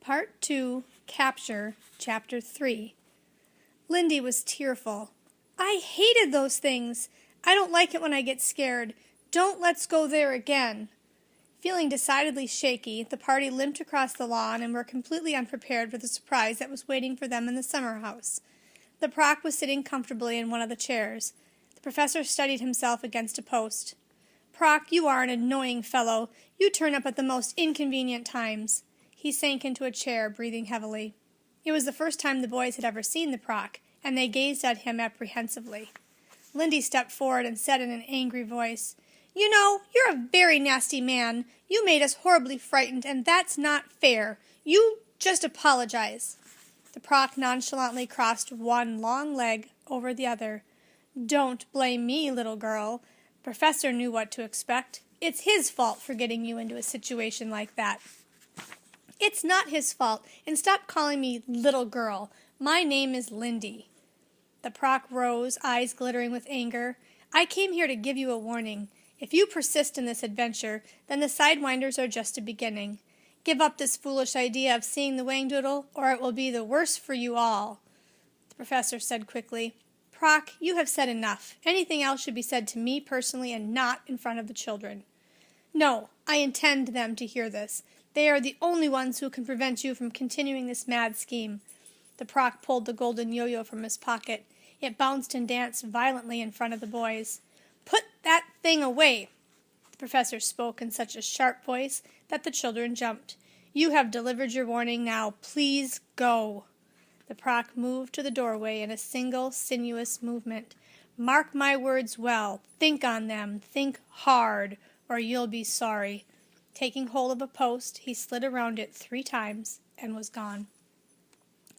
Part 2, Capture, Chapter 3. Lindy was tearful. I hated those things. I don't like it when I get scared. Don't let's go there again. Feeling decidedly shaky, the party limped across the lawn and were completely unprepared for the surprise that was waiting for them in the summer house. The Proc was sitting comfortably in one of the chairs. The professor steadied himself against a post. Proc, you are an annoying fellow. You turn up at the most inconvenient times. He sank into a chair, breathing heavily. It was the first time the boys had ever seen the Proc, and they gazed at him apprehensively. Lindy stepped forward and said in an angry voice, You know, you're a very nasty man. You made us horribly frightened, and that's not fair. You just apologize. The Proc nonchalantly crossed one long leg over the other. Don't blame me, little girl. The professor knew what to expect. It's his fault for getting you into a situation like that. It's not his fault, and stop calling me little girl. My name is Lindy. The Proc rose, eyes glittering with anger. I came here to give you a warning. If you persist in this adventure, then the Sidewinders are just a beginning. Give up this foolish idea of seeing the Whangdoodle, or it will be the worse for you all. The professor said quickly, Proc, you have said enough. Anything else should be said to me personally and not in front of the children. No, I intend them to hear this. They are the only ones who can prevent you from continuing this mad scheme. The Proc pulled the golden yo-yo from his pocket. It bounced and danced violently in front of the boys. Put that thing away! The professor spoke in such a sharp voice that the children jumped. You have delivered your warning now. Please go. The Proc moved to the doorway in a single, sinuous movement. Mark my words well. Think on them. Think hard, or you'll be sorry. Taking hold of a post, he slid around it 3 times and was gone.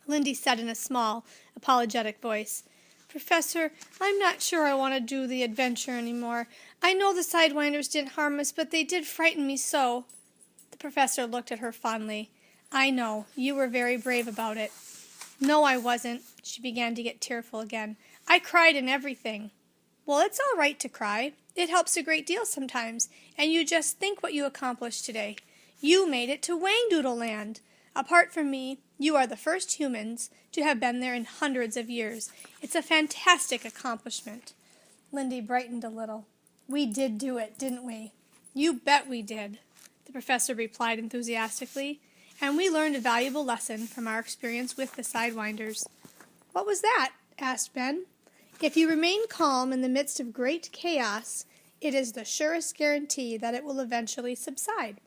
Lindy said in a small, apologetic voice, Professor, I'm not sure I want to do the adventure anymore. I know the Sidewinders didn't harm us, but they did frighten me so. The professor looked at her fondly. I know. You were very brave about it. No, I wasn't. She began to get tearful again. I cried and everything. Well, it's all right to cry. It helps a great deal sometimes, and you just think what you accomplished today. You made it to Whangdoodle Land. Apart from me, you are the first humans to have been there in hundreds of years. It's a fantastic accomplishment. Lindy brightened a little. We did do it, didn't we? You bet we did, the professor replied enthusiastically, and we learned a valuable lesson from our experience with the Sidewinders. What was that? Asked Ben. If you remain calm in the midst of great chaos, it is the surest guarantee that it will eventually subside.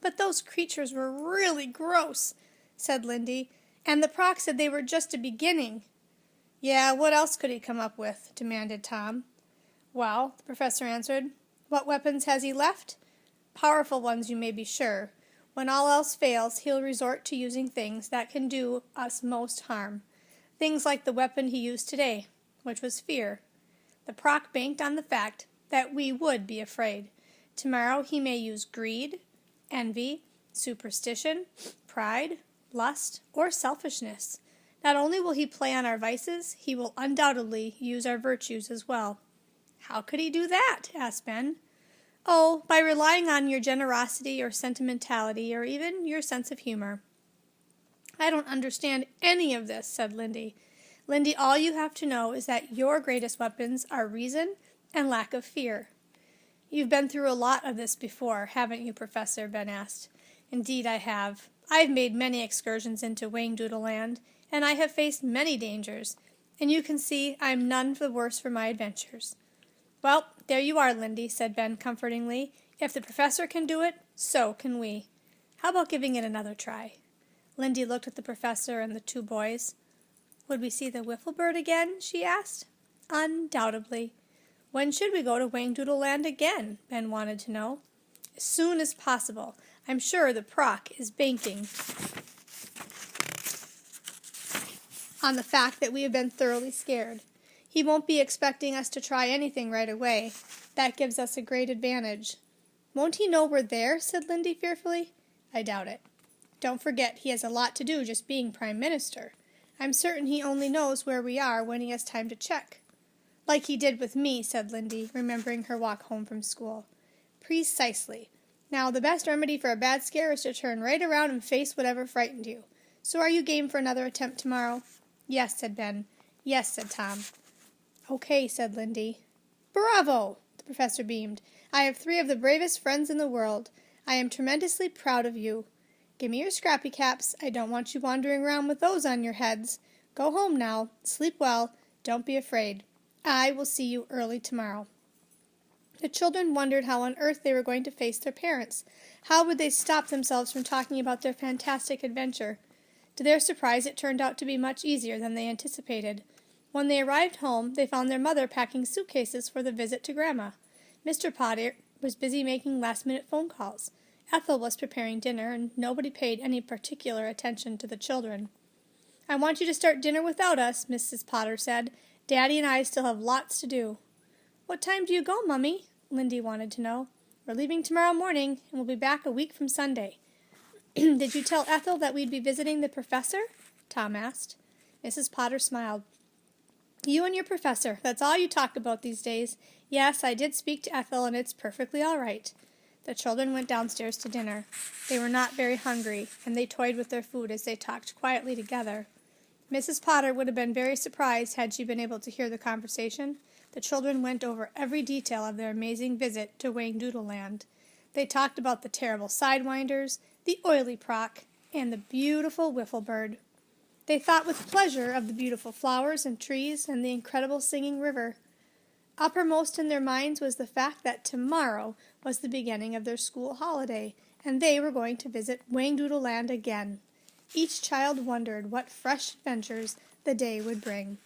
But those creatures were really gross, said Lindy, and the Proc said they were just a beginning. Yeah, what else could he come up with? Demanded Tom. Well, the professor answered, what weapons has he left? Powerful ones, you may be sure. When all else fails, he'll resort to using things that can do us most harm. Things like the weapon he used today, which was fear. The Proc banked on the fact that we would be afraid. Tomorrow he may use greed, envy, superstition, pride, lust, or selfishness. Not only will he play on our vices, he will undoubtedly use our virtues as well. How could he do that? Asked Ben. Oh, by relying on your generosity or sentimentality or even your sense of humor. I don't understand any of this, said Lindy. Lindy, all you have to know is that your greatest weapons are reason and lack of fear. You've been through a lot of this before, haven't you, Professor? Ben asked. Indeed I have. I've made many excursions into Whangdoodle Land, and I have faced many dangers, and you can see I'm none the worse for my adventures. Well, there you are, Lindy, said Ben comfortingly. If the professor can do it, so can we. How about giving it another try? Lindy looked at the professor and the 2 boys. Would we see the Whifflebird again? She asked. Undoubtedly. When should we go to Whangdoodle Land again? Ben wanted to know. As soon as possible. I'm sure the Proc is banking on the fact that we have been thoroughly scared. He won't be expecting us to try anything right away. That gives us a great advantage. Won't he know we're there? Said Lindy fearfully. I doubt it. Don't forget, he has a lot to do just being Prime Minister. I'm certain he only knows where we are when he has time to check. Like he did with me, said Lindy, remembering her walk home from school. Precisely. Now, the best remedy for a bad scare is to turn right around and face whatever frightened you. So are you game for another attempt tomorrow? Yes, said Ben. Yes, said Tom. Okay, said Lindy. Bravo! The professor beamed. I have 3 of the bravest friends in the world. I am tremendously proud of you. Give me your scrappy caps. I don't want you wandering around with those on your heads. Go home now. Sleep well. Don't be afraid. I will see you early tomorrow. The children wondered how on earth they were going to face their parents. How would they stop themselves from talking about their fantastic adventure? To their surprise, it turned out to be much easier than they anticipated. When they arrived home, they found their mother packing suitcases for the visit to Grandma. Mr. Potter was busy making last-minute phone calls. Ethel was preparing dinner, and nobody paid any particular attention to the children. I want you to start dinner without us, Mrs. Potter said. Daddy and I still have lots to do. What time do you go, Mummy? Lindy wanted to know. We're leaving tomorrow morning, and we'll be back a week from Sunday. Did you tell Ethel that we'd be visiting the professor? Tom asked. Mrs. Potter smiled. You and your professor, that's all you talk about these days. Yes, I did speak to Ethel, and it's perfectly all right. The children went downstairs to dinner. They were not very hungry, and they toyed with their food as they talked quietly together. Mrs. Potter would have been very surprised had she been able to hear the conversation. The children went over every detail of their amazing visit to Whangdoodleland. They talked about the terrible sidewinders, the oily Prock, and the beautiful Whifflebird. They thought with pleasure of the beautiful flowers and trees and the incredible singing river. Uppermost in their minds was the fact that tomorrow was the beginning of their school holiday, and they were going to visit Whangdoodleland again. Each child wondered what fresh adventures the day would bring.